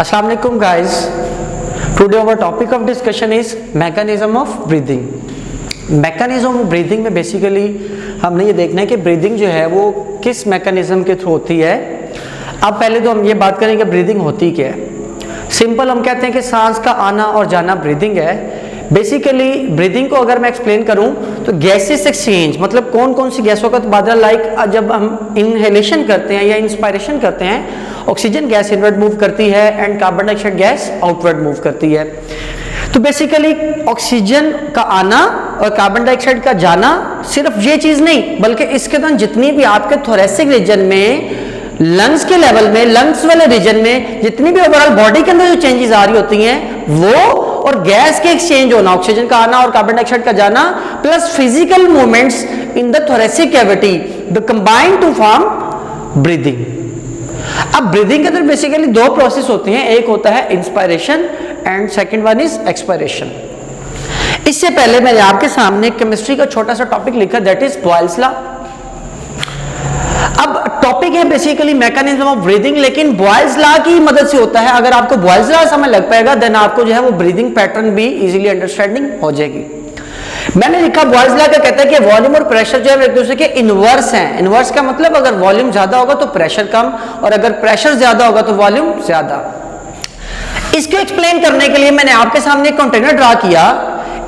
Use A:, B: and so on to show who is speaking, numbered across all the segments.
A: Assalamu alaikum guys. Today our topic of discussion is mechanism of breathing. Mechanism of breathing में basically हमने ये देखना है कि breathing जो है वो किस mechanism के थ्रू होती है। अब पहले तो हम ये बात करेंगे breathing होती क्या है। सिंपल हम कहते हैं कि सांस का आना और जाना ब्रीदिंग है। बेसिकली ब्रीदिंग को अगर मैं एक्सप्लेन करूं तो गैसेस एक्सचेंज मतलब कौन कौन सी गैसों का तबादला, लाइक जब हम इनहेलेशन करते हैं या इंस्पायरेशन करते हैं, ऑक्सीजन गैस इनवर्ड मूव करती है and carbon dioxide gas outward move करती है। तो बेसिकली ऑक्सीजन का आना और कार्बन डाइऑक्साइड का जाना, सिर्फ ये चीज नहीं बल्कि इसके दौरान जितनी भी आपके थोरेसिक रीजन में, लंग्स के लेवल में, लंग्स वाले रीजन में जितनी भी ओवरऑल बॉडी के अंदर जो चेंजेस आ रही होती हैं वो, और गैस के एक्सचेंज होना, ऑक्सीजन का आना और कार्बन डाइऑक्साइड का जाना, plus physical movements in the thoracic cavity, the combine to form breathing. अब ब्रीदिंग के अंदर बेसिकली दो प्रोसेस होती हैं, एक होता है inspiration and second one is expiration. इससे पहले मैंने आपके सामने केमिस्ट्री का छोटा सा टॉपिक लिखा, दैट इज बॉयल्स लॉ। अब टॉपिक है बेसिकली मैकेनिज्म ऑफ ब्रीदिंग, लेकिन बॉयल्स लॉ की मदद से होता है। अगर आपको बॉयल्स लॉ समझ लग पाएगा देन आपको जो है वो ब्रीदिंग पैटर्न भी इजीली अंडरस्टैंडिंग हो जाएगी। मैंने लिखा बॉयल्स लॉ का कहता है कि वॉल्यूम और प्रेशर जो है एक दूसरे के इनवर्स हैं। इनवर्स का मतलब अगर वॉल्यूम ज्यादा होगा तो प्रेशर कम, और अगर प्रेशर ज्यादा होगा तो वॉल्यूम ज्यादा। इसको एक्सप्लेन करने के लिए मैंने आपके सामने एक कंटेनर ड्रा किया।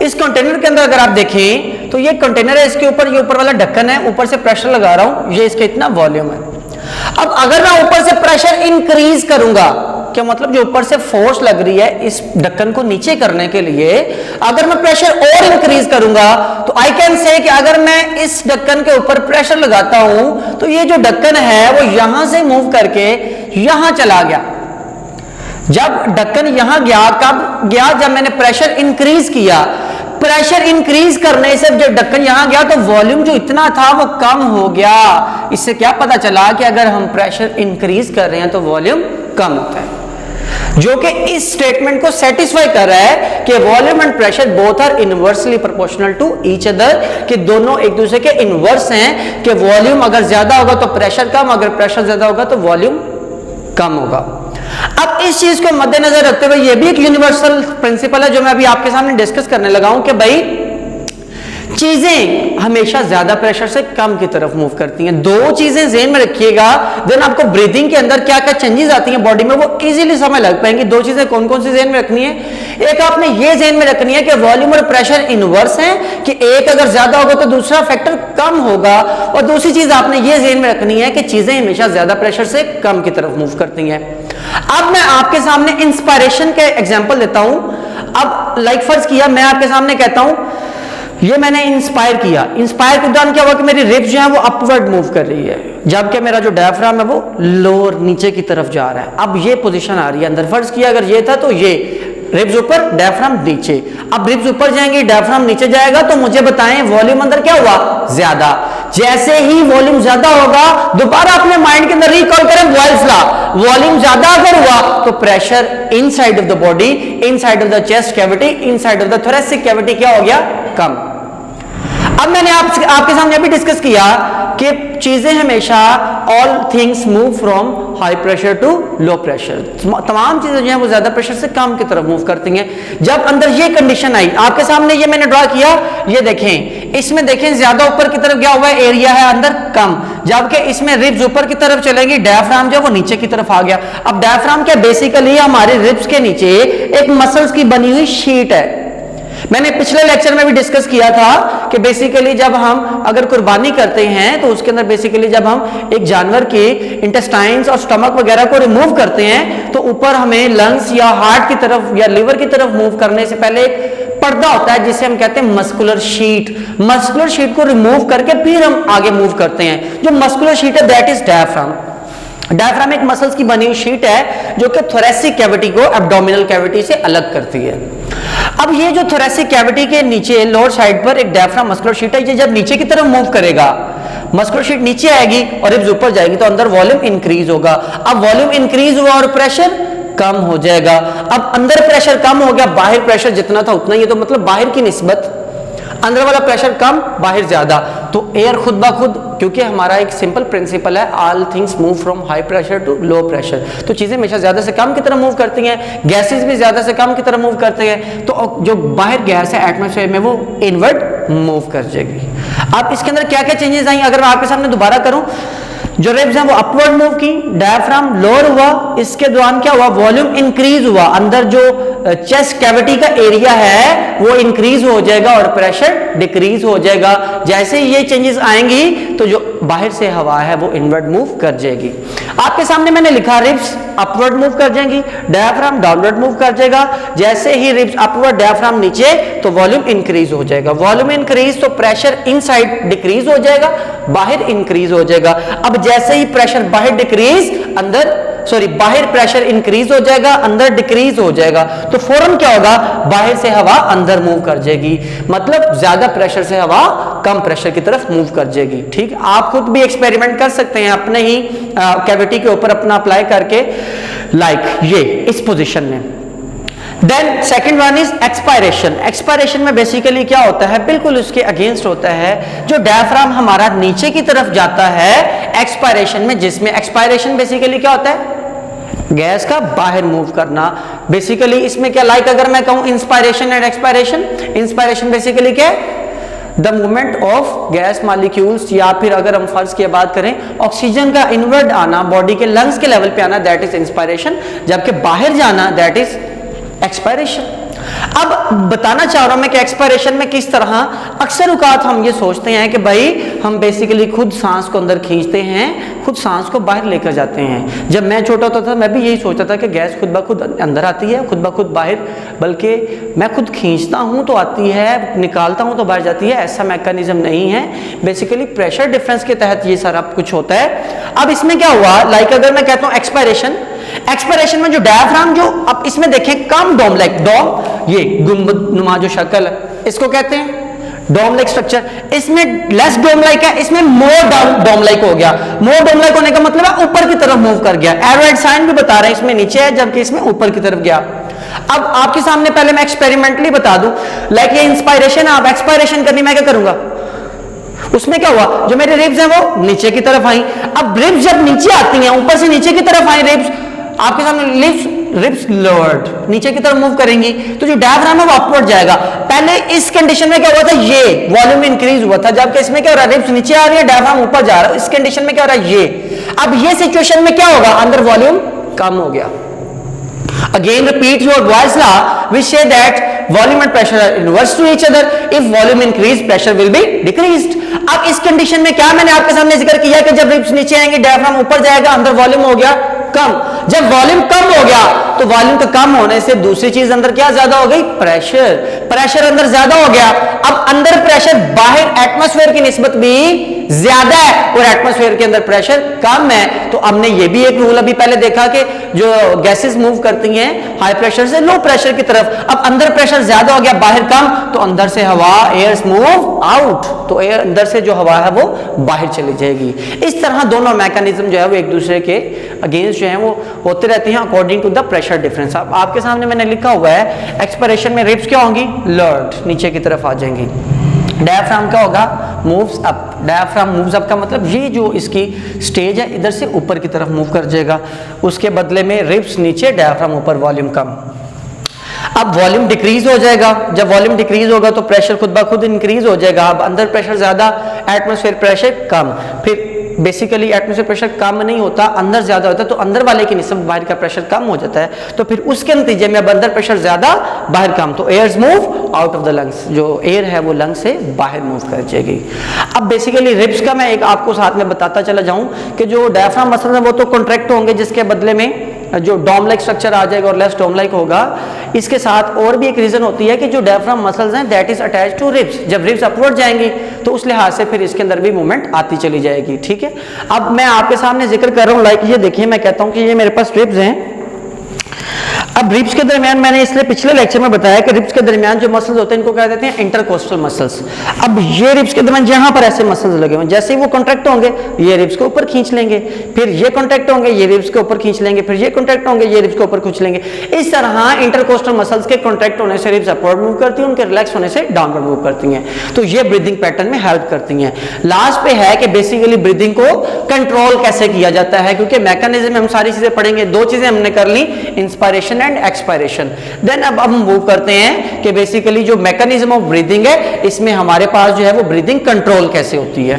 A: इस कंटेनर के अंदर अगर आप देखें तो ये कंटेनर है, इसके ऊपर ये ऊपर वाला ढक्कन है, ऊपर से प्रेशर लगा रहा हूं, ये इसका इतना वॉल्यूम है। अब अगर मैं ऊपर से प्रेशर इंक्रीज करूंगा, क्या मतलब जो ऊपर से फोर्स लग रही है इस ढक्कन को नीचे करने के लिए, अगर मैं प्रेशर और इंक्रीज करूंगा तो आई कैन से कि अगर मैं इस ढक्कन के ऊपर प्रेशर लगाता हूं तो ये जो ढक्कन है वो यहां से मूव करके यहां चला गया। जब ढक्कन यहां गया, कब गया? जब मैंने प्रेशर इंक्रीज किया। प्रेशर इंक्रीज करने से जब ढक्कन यहां गया तो वॉल्यूम जो इतना था वो कम हो गया। इससे क्या पता चला कि अगर हम प्रेशर इंक्रीज कर रहे हैं तो वॉल्यूम कम होता है, जो कि इस स्टेटमेंट को सेटिस्फाई कर रहा है कि volume and pressure both are inversely proportional to each other, कि दोनों एक दूसरे के इनवर्स हैं, कि वॉल्यूम अगर ज्यादा होगा तो प्रेशर कम, अगर प्रेशर ज्यादा होगा तो वॉल्यूम कम होगा। अब इस चीज को मद्देनजर रखते हुए यह भी एक यूनिवर्सल प्रिंसिपल है जो मैं अभी आपके सामने डिस्कस करने लगा हूं कि भाई चीजें हमेशा ज्यादा प्रेशर से कम की तरफ मूव करती हैं। दो चीजें ज़हन में रखिएगा, देन आपको ब्रीदिंग के अंदर क्या क्या चेंजेस आती हैं बॉडी में वो इजीली समझ लग पाएंगी। दो चीजें कौन कौन सी ज़हन में रखनी है? एक आपने ये ज़हन में रखनी है कि वॉल्यूम और प्रेशर इनवर्स हैं, कि एक अगर ज्यादा होगा तो दूसरा फैक्टर कम होगा, और दूसरी चीज आपने ये ज़हन में रखनी है कि चीजें हमेशा ज्यादा प्रेशर से कम की तरफ मूव करती हैं। अब मैं आपके सामने इंस्पायरेशन के एग्जांपल देता हूं। अब लाइक फर्ज किया, मैं आपके सामने कहता हूं ये मैंने इंस्पायर किया। इंस्पायर के दौरान क्या हुआ कि मेरी रिब्स जो है वो अपवर्ड मूव कर रही है, जबकि मेरा जो डायफ्राम है वो लोअर नीचे की तरफ जा रहा है। अब ये पोजीशन आ रही है अंदर। फर्ज किया अगर ये था तो ये रिब्स ऊपर, डायफ्राम नीचे। अब रिब्स ऊपर जाएंगे, डायफ्राम नीचे जाएगा, तो मुझे बताएं वॉल्यूम अंदर क्या हुआ? ज्यादा। जैसे ही वॉल्यूम ज्यादा होगा, दोबारा अपने माइंड के अंदर रिकॉल करें बॉयल्स लॉ। वॉल्यूम ज्यादा अगर हुआ तो pressure inside of the body, inside of the chest cavity, inside of the thoracic cavity क्या हो गया? कम। अब मैंने आपके सामने अभी डिस्कस किया कि चीजें हमेशा all things move from high pressure to low pressure. तमाम चीजें जो है वो ज्यादा प्रेशर से कम की तरफ मूव करती हैं। जब अंदर ये कंडीशन आई, आपके सामने ये मैंने ड्रॉ किया, ये देखें, इसमें देखें ज्यादा ऊपर की तरफ गया हुआ है, एरिया है अंदर कम, जबकि इसमें रिब्स ऊपर की तरफ चलेंगी, डायफ्राम जो है वो नीचे की तरफ आ गया। अब डायफ्राम क्या बेसिकली हमारे रिब्स के नीचे एक मसल्स की बनी हुई शीट है। मैंने पिछले लेक्चर में भी डिस्कस किया था कि बेसिकली जब हम अगर कुर्बानी करते हैं तो उसके अंदर बेसिकली जब हम एक जानवर के इंटेस्टाइन्स और स्टमक वगैरह को रिमूव करते हैं तो ऊपर हमें लंग्स या हार्ट की तरफ या लिवर की तरफ मूव करने से पहले एक पर्दा होता है जिसे हम कहते हैं मस्कुलर शीट। मस्कुलर शीट को रिमूव करके फिर हम आगे मूव करते हैं। जो मस्कुलर शीट है दैट इज डायफ्राम। डायफ्राम एक मसल्स की बनी हुई शीट है जो कि थोरेसिक कैविटी को एब्डोमिनल कैविटी से अलग करती है। अब ये जो थोरेसिक कैविटी के नीचे लोअर साइड पर एक डायफ्राम मस्कुलर शीट है, ये जब नीचे की तरफ मूव करेगा, मस्कुलर शीट नीचे आएगी और रिब्स ऊपर जाएगी तो अंदर वॉल्यूम इंक्रीज होगा। अब वॉल्यूम इंक्रीज हुआ और प्रेशर कम हो जाएगा। अब अंदर प्रेशर कम हो गया, बाहर प्रेशर जितना था उतना ही, तो मतलब बाहर की निस्बत अंदर वाला प्रेशर कम, बाहर ज्यादा, तो एयर खुद ब खुद, क्योंकि हमारा एक सिंपल प्रिंसिपल है all things move from high pressure to low pressure, तो चीजें हमेशा ज्यादा से कम की तरफ मूव करती हैं, गैसेस भी ज्यादा से कम की तरफ मूव करते हैं, तो जो बाहर गैस है एटमॉस्फेयर में वो इनवर्ड मूव कर जाएगी। अब इसके अंदर क्या क्या चेंजेस आई अगर मैं आपके सामने दोबारा करूं, जो रिब्स हैं वो अपवर्ड मूव की, डायफ्राम लोअर हुआ, इसके दौरान क्या हुआ, वॉल्यूम इंक्रीज हुआ, अंदर जो चेस्ट कैविटी का एरिया है वो इंक्रीज हो जाएगा और प्रेशर डिक्रीज हो जाएगा। जैसे ये चेंजेस आएंगी तो जो बाहर से हवा है वो इनवर्ड मूव कर जाएगी। आपके सामने मैंने लिखा रिब्स अपवर्ड मूव कर जाएंगी, डायफ्राम डाउनवर्ड मूव कर जाएगा। जैसे ही रिब्स अपवर्ड, डायफ्राम नीचे, तो वॉल्यूम इंक्रीज हो जाएगा, वॉल्यूम इंक्रीज तो प्रेशर इनसाइड डिक्रीज हो जाएगा, बाहर इंक्रीज हो जाएगा। अब जैसे ही प्रेशर बाहर डिक्रीज, बाहर प्रेशर इंक्रीज हो जाएगा, अंदर डिक्रीज हो जाएगा, तो फौरन क्या होगा, बाहर से हवा अंदर मूव कर जाएगी, मतलब ज्यादा प्रेशर से हवा कम प्रेशर की तरफ मूव कर जाएगी। ठीक, आप खुद भी एक्सपेरिमेंट कर सकते हैं अपने ही कैविटी के ऊपर अपना अप्लाई करके, लाइक ये इस पोजीशन में। Then second one is expiration. Expiration में बेसिकली क्या होता है, बिल्कुल उसके अगेंस्ट होता है, जो डायफ्राम हमारा नीचे की तरफ जाता है एक्सपायरेशन में, जिसमें एक्सपायरेशन बेसिकली क्या होता है, गैस का बाहर मूव करना। बेसिकली इसमें क्या, लाइक अगर मैं कहूं inspiration and expiration, inspiration basically क्या है, the movement of gas molecules, या फिर अगर हम फर्ज की बात करें ऑक्सीजन का इनवर्ड आना, बॉडी के लंग्स के लेवल पे आना, दैट इज इंस्पायरेशन, जबकि बाहर जाना दैट इज एक्सपायरेशन। अब बताना चाह रहा हूं मैं कि एक्सपायरेशन में किस तरह अक्सर औकात हम ये सोचते हैं कि भाई हम बेसिकली खुद सांस को अंदर खींचते हैं, खुद सांस को बाहर लेकर जाते हैं। जब मैं छोटा होता था मैं भी यही सोचता था कि गैस खुद ब खुद अंदर आती है, खुद ब खुद बाहर, बल्कि मैं खुद खींचता हूं तो आती है, निकालता हूं तो बाहर जाती है, ऐसा मैकेनिज्म नहीं है। बेसिकली प्रेशर डिफरेंस के तहत ये सारा कुछ होता है। अब इसमें क्या हुआ, लाइक अगर मैं कहता हूं एक्सपायरेशन में जो डायफ्राम, जो अब इसमें देखें कम डोम लाइक, डोम ये गुंबद नुमा जो शक्ल है इसको कहते हैं डोम लाइक स्ट्रक्चर, इसमें लेस डोम लाइक है, इसमें मोर डोम लाइक हो गया। मोर डोम लाइक होने का मतलब है ऊपर की तरफ मूव कर गया, एरोइड साइन भी बता रहे हैं इसमें नीचे है जबकि इसमें ऊपर की तरफ गया। अब आपके सामने पहले मैं एक्सपेरिमेंटली बता दूं, लाइक ये इंस्पायरेशन, आप एक्सपायरेशन करनी, मैं क्या करूंगा, उसमें क्या हुआ, जो मेरे रिब्स हैं वो नीचे की तरफ आई। अब रिब्स जब नीचे आती हैं, ऊपर से नीचे की तरफ आई रिब्स, आपके सामने रिब्स लोअर्ड, नीचे की तरफ मूव करेंगी, तो जो डायफ्राम है वो अपवर्ड जाएगा। पहले इस कंडीशन में क्या हुआ था, ये वॉल्यूम इंक्रीज हुआ था, जबकि इसमें क्या हो रहा है, रिब्स नीचे आ रही है, डायफ्राम ऊपर जा रहा है। इस कंडीशन में क्या हो रहा है, ये अब ये सिचुएशन में क्या होगा, अंदर वॉल्यूम कम हो गया। Again repeat your Boyle's law which say that volume and pressure are inverse to each other. If volume increase, pressure will be decreased. अब इस कंडीशन में क्या मैंने आपके सामने जिक्र किया कि जब रिब्स नीचे आएंगे डायफ्राम ऊपर जाएगा, अंदर वॉल्यूम हो गया कम। जब वॉल्यूम कम हो गया तो वॉल्यूम का कम होने से दूसरी चीज अंदर क्या ज्यादा हो गई, प्रेशर अंदर ज्यादा हो गया। अब अंदर प्रेशर बाहर एटमॉस्फेयर की निस्बत भी ज्यादा है और एटमॉस्फेयर के अंदर प्रेशर कम है। तो हमने ये भी एक रूल अभी पहले देखा कि जो गैसेस मूव करती हैं हाई प्रेशर से लो प्रेशर की तरफ, अब अंदर प्रेशर ज्यादा हो गया बाहर कम, तो अंदर से हवा एयर मूव आउट, तो एयर अंदर से जो हवा है वो बाहर चली जाएगी। इस तरह दोनों मैकेनिज्म जो है वो एक दूसरे के अगेंस्ट जो है वो होते रहते हैं according to the pressure difference. अब आपके सामने मैंने लिखा हुआ है एक्सपायरेशन में रिब्स क्या होंगी, लोअर्ड, नीचे की तरफ आ जाएंगी। डायफ्राम क्या होगा, moves up. Diaphragm moves up का मतलब ये जो इसकी स्टेज है इधर से ऊपर की तरफ मूव कर जाएगा, उसके बदले में रिब्स नीचे डायफ्राम ऊपर, वॉल्यूम कम। अब वॉल्यूम डिक्रीज हो जाएगा, जब वॉल्यूम डिक्रीज होगा तो प्रेशर खुद ब खुद इंक्रीज हो जाएगा। अब अंदर प्रेशर ज्यादा, एटमॉस्फेयर प्रेशर कम। फिर बेसिकली एटमॉस्फेयर प्रेशर कम नहीं होता, अंदर ज्यादा होता है, तो अंदर वाले की निस्बत बाहर का प्रेशर कम हो जाता है। तो फिर उसके नतीजे में अब अंदर प्रेशर ज्यादा बाहर कम, तो airs move out of the lungs, जो एयर है वो लंग्स से बाहर मूव कर जाएगी। अब बेसिकली रिब्स का मैं एक आपको साथ में बताता चला जाऊं कि जो डायफ्राम मसल्स हैं वो तो कॉन्ट्रैक्ट होंगे, जिसके बदले में जो डोम लाइक स्ट्रक्चर आ जाएगा और लेस डोम लाइक होगा। इसके साथ और भी एक रीजन होती है कि जो डायफ्राम मसल्स हैं that is attached to ribs, जब रिब्स अपवर्ड जाएंगी तो उस लिहाज से फिर इसके अंदर भी मूवमेंट आती चली जाएगी। ठीक है, अब मैं आपके सामने जिक्र कर रहा हूं, लाइक ये देखिए, मैं कहता हूं कि ये मेरे पास रिब्स हैं। अब रिब्स के दरमियान मैंने इसलिए पिछले लेक्चर में बताया कि रिब्स के दरमियान जो मसल्स होते हैं इनको क्या कहते हैं, इंटरकोस्टल मसल्स। अब ये रिब्स के दरमियान जहां पर ऐसे मसल्स लगे हुए हैं, जैसे ही वो कॉन्ट्रैक्ट होंगे ये रिब्स को ऊपर खींच लेंगे, फिर ये कॉन्ट्रैक्ट होंगे ये रिब्स के ऊपर खींच लेंगे, फिर ये कॉन्ट्रैक्ट होंगे ये रिब्स के ऊपर खींच लेंगे। इस तरह इंटरकोस्टल मसल्स के कॉन्ट्रैक्ट होने से रिब्स अपवर्ड मूव करती हैं, उनके रिलैक्स होने से डाउनवर्ड मूव करती हैं। तो ये ब्रीदिंग पैटर्न में हेल्प करती हैं। लास्ट पे है कि बेसिकली ब्रीदिंग को कंट्रोल कैसे किया जाता है, क्योंकि मैकेनिज्म में हम सारी चीजें पढ़ेंगे। दो चीजें हमने कर ली, इंस्पायरेशन एंड एक्सपायरेशन। देन अब हम मूव करते हैं कि बेसिकली जो मैकेनिज्म ऑफ ब्रीदिंग है इसमें हमारे पास जो है वो ब्रीदिंग कंट्रोल कैसे होती है।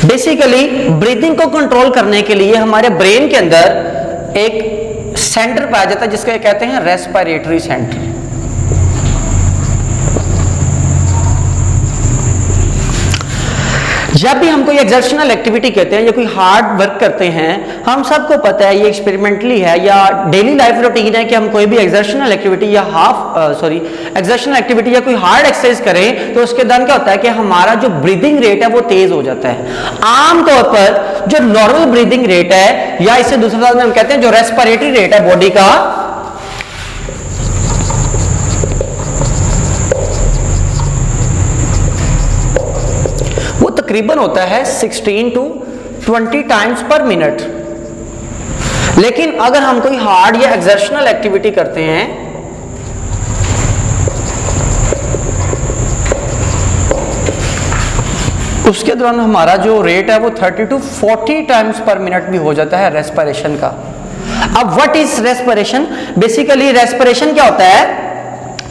A: बेसिकली ब्रीदिंग को कंट्रोल करने के लिए हमारे ब्रेन के अंदर एक सेंटर पाया जाता है जिसको कहते हैं रेस्पिरेटरी सेंटर। जब भी हम कोई एक्सर्शनल एक्टिविटी करते हैं या कोई हार्ड वर्क करते हैं, हम सबको पता है, ये एक्सपेरिमेंटली है या डेली लाइफ रूटीन है कि हम कोई भी एक्सर्शनल एक्टिविटी या एक्सर्शनल एक्टिविटी या कोई हार्ड एक्सरसाइज करें तो उसके दौरान क्या होता है कि हमारा जो ब्रीदिंग रेट है वो तेज हो जाता है। आमतौर पर जो नॉर्मल ब्रीदिंग रेट है या इसे दूसरे शब्द में हम कहते हैं जो रेस्पिरेटरी रेट है बॉडी का, तकरीबन होता है 16 to 20 टाइम्स पर मिनट। लेकिन अगर हम कोई हार्ड या एक्सर्शनल एक्टिविटी करते हैं उसके दौरान हमारा जो रेट है वो 30 to 40 टाइम्स पर मिनट भी हो जाता है रेस्पिरेशन का। अब what is respiration? Basically respiration क्या होता है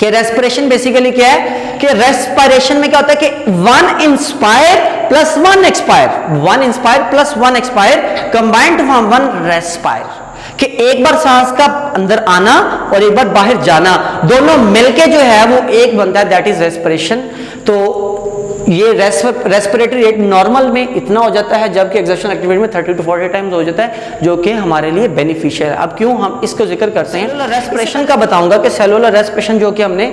A: कि रेस्पिरेशन बेसिकली क्या है कि रेस्पिरेशन में क्या होता है कि 1 inspire plus 1 expire, 1 inspire plus 1 expire combined to form 1 respire, कि एक बार सांस का अंदर आना और एक बार बाहर जाना दोनों मिलके जो है वो एक बनता है, दैट इज रेस्पिरेशन। तो ये रेस्पिरेटरी रेट नॉर्मल में इतना हो जाता है जबकि एक्सर्शनल एक्टिविटी में 30 to 40 टाइम्स हो जाता है, जो कि हमारे लिए बेनिफिशियल है। अब क्यों हम इसको जिक्र करते हैं, सेलुलर रेस्पिरेशन का बताऊंगा कि सेलुलर रेस्पिरेशन जो कि हमने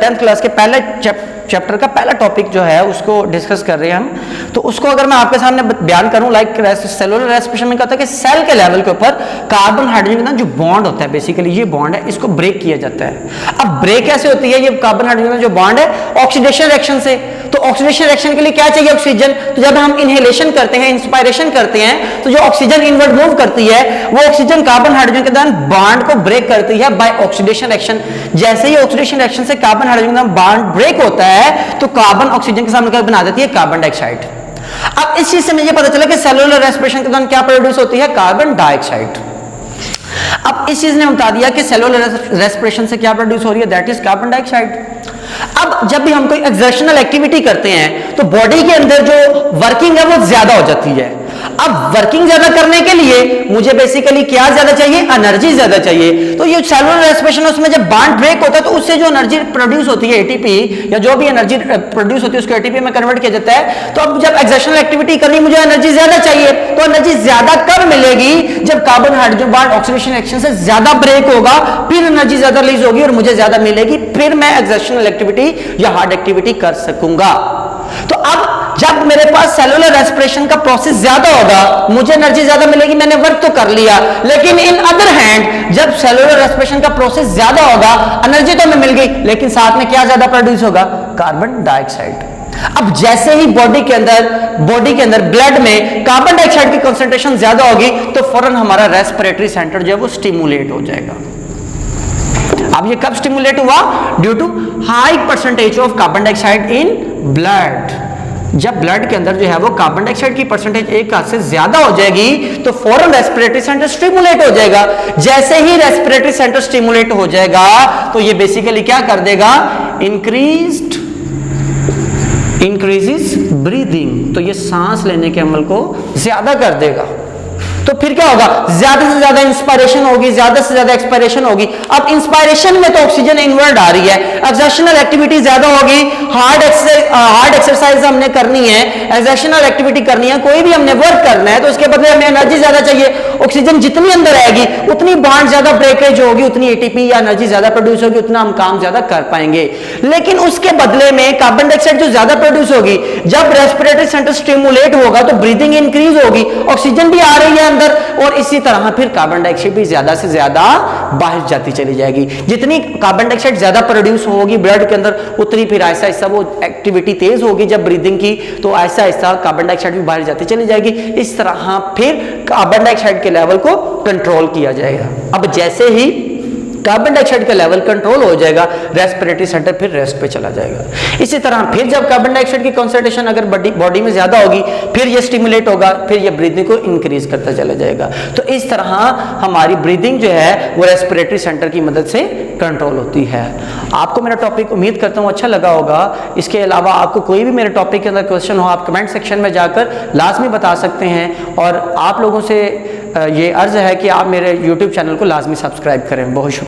A: 10th क्लास के पहले चैप्टर का पहला टॉपिक जो है उसको डिस्कस कर रहे हैं हम, तो उसको अगर मैं आपके सामने बयान करूं, लाइक सेलुलर रेस्पिरेशन में क्या होता है कि सेल के लेवल के ऊपर कार्बन हाइड्रोजन का जो बॉन्ड होता है, बेसिकली ये बॉन्ड है, इसको ब्रेक किया जाता है। अब ब्रेक कैसे होती है? ये कार्बन हाइड्रोजन का जो बॉन्ड है ऑक्सीडेशन रिएक्शन से। तो ऑक्सीडेशन रिएक्शन के लिए क्या चाहिए? ऑक्सीजन। तो जब हम इनहेलेशन करते हैं, इंस्पायरेशन करते हैं, तो जो ऑक्सीजन इनवर्ड मूव करती है वो ऑक्सीजन कार्बन हाइड्रोजन के दौरान बॉन्ड को ब्रेक करती है बाय ऑक्सीडेशन रिएक्शन। जैसे ही ऑक्सीडेशन रिएक्शन से कार्बन हाइड्रोजन का बॉन्ड ब्रेक होता है तो कार्बन ऑक्सीजन के सामने बना देती है कार्बन डाइऑक्साइड। अब इस चीज से मुझे पता चला कि सेलुलर रेस्पिरेशन के दौरान क्या प्रोड्यूस होती है? Carbon dioxide. अब इस चीज ने बता दिया कि सेलुलर रेस्पिरेशन से क्या प्रोड्यूस हो रही है, दैट इज कार्बन डाइऑक्साइड। अब जब भी हम कोई एक्सर्शनल एक्टिविटी करते हैं तो बॉडी के अंदर जो वर्किंग है वो ज्यादा हो जाती है। अब वर्किंग ज्यादा करने के लिए मुझे बेसिकली क्या ज्यादा चाहिए? एनर्जी ज्यादा चाहिए। तो ये सेलुलर रेस्पिरेशन उसमें जब बॉन्ड ब्रेक होता है तो उससे जो एनर्जी प्रोड्यूस होती है एटीपी या जो भी एनर्जी प्रोड्यूस होती है उसको एटीपी में कन्वर्ट किया जाता है। तो अब जब एक्सर्शनल एक्टिविटी करनी मुझे एनर्जी ज्यादा चाहिए, तो एनर्जी ज्यादा कब मिलेगी? जब carbon hydrogen bond oxidation reaction से ज्यादा ब्रेक होगा, फिर एनर्जी ज्यादा रिलीज होगी और मुझे ज्यादा मिलेगी, फिर मैं एक्सर्शनल एक्टिविटी या हार्ड एक्टिविटी कर सकूंगा। तो अब जब मेरे पास सेलुलर रेस्पिरेशन का प्रोसेस ज्यादा होगा, मुझे एनर्जी ज्यादा मिलेगी, मैंने वर्क तो कर लिया, लेकिन इन अदर हैंड जब सेलुलर रेस्पिरेशन का प्रोसेस ज्यादा होगा, एनर्जी तो हमें मिल गई, लेकिन साथ में क्या ज्यादा प्रोड्यूस होगा? Carbon dioxide. अब जैसे ही बॉडी के अंदर ब्लड में कार्बन डाइऑक्साइड की कंसंट्रेशन ज्यादा होगी तो फौरन हमारा रेस्पिरेटरी सेंटर जो है वो स्टिमुलेट हो जाएगा। अब ये कब स्टिमुलेट हुआ? Due to high percentage of carbon dioxide in blood. जब ब्लड के अंदर जो है वो कार्बन डाइऑक्साइड की परसेंटेज एक से ज्यादा हो जाएगी तो फौरन रेस्पिरेटरी सेंटर स्टिमुलेट हो जाएगा। जैसे ही रेस्पिरेटरी सेंटर स्टिमुलेट हो जाएगा तो ये बेसिकली क्या कर देगा? Increases breathing. तो ये सांस लेने के अमल को ज्यादा कर देगा। तो फिर क्या होगा? ज्यादा से ज्यादा इंस्पायरेशन होगी, ज्यादा से ज्यादा एक्सपायरेशन होगी। अब इंस्पायरेशन में तो ऑक्सीजन इनवर्ड आ रही है, एक्सर्शनल एक्टिविटी ज्यादा होगी, हार्ड एक्सरसाइज हमने करनी है, एक्सर्शनल एक्टिविटी करनी है, कोई भी हमने वर्क करना है तो उसके बदले हमें एनर्जी ज्यादा चाहिए। ऑक्सीजन जितनी अंदर आएगी उतनी बॉन्ड ज्यादा ब्रेकेज होगी, उतनी एटीपी या एनर्जी ज्यादा प्रोड्यूस होगी, उतना हम काम ज्यादा कर पाएंगे। लेकिन उसके बदले में कार्बन डाइऑक्साइड जो ज्यादा प्रोड्यूस होगी, जब रेस्पिरेटरी सेंटर स्टिमुलेट होगा तो ब्रीदिंग इंक्रीज होगी, ऑक्सीजन भी आ रही है अंदर, और इसी तरह फिर कार्बन डाइऑक्साइड भी ज्यादा से ज्यादा बाहर जाती चली जाएगी। जितनी कार्बन डाइऑक्साइड ज्यादा प्रोड्यूस होगी ब्लड के अंदर, उतनी फिर ऐसा ऐसा वो एक्टिविटी तेज होगी जब ब्रीदिंग की, तो ऐसा ऐसा कार्बन डाइऑक्साइड भी बाहर जाती चली जाएगी। इस तरह फिर कार्बन डाइऑक्साइड के लेवल को कंट्रोल किया जाएगा। अब जैसे ही कार्बन डाइऑक्साइड का लेवल कंट्रोल हो जाएगा, रेस्पिरेटरी सेंटर फिर रेस्ट पे चला जाएगा। इसी तरह फिर जब कार्बन डाइऑक्साइड की कंसंट्रेशन अगर बॉडी में ज्यादा होगी, फिर ये स्टिमुलेट होगा, फिर ये ब्रीदिंग को इंक्रीज करता चला जाएगा। तो इस तरह हमारी ब्रीदिंग जो है वो रेस्पिरेटरी सेंटर की मदद से कंट्रोल होती है। आपको मेरा टॉपिक उम्मीद करता हूँ अच्छा लगा होगा। इसके अलावा आपको कोई भी मेरे टॉपिक के अंदर क्वेश्चन हो, आप कमेंट सेक्शन में जाकर लाजमी बता सकते हैं। और आप लोगों से ये अर्ज है कि आप मेरे यूट्यूब चैनल को लाजमी सब्सक्राइब करें। बहुत शुक्रिया।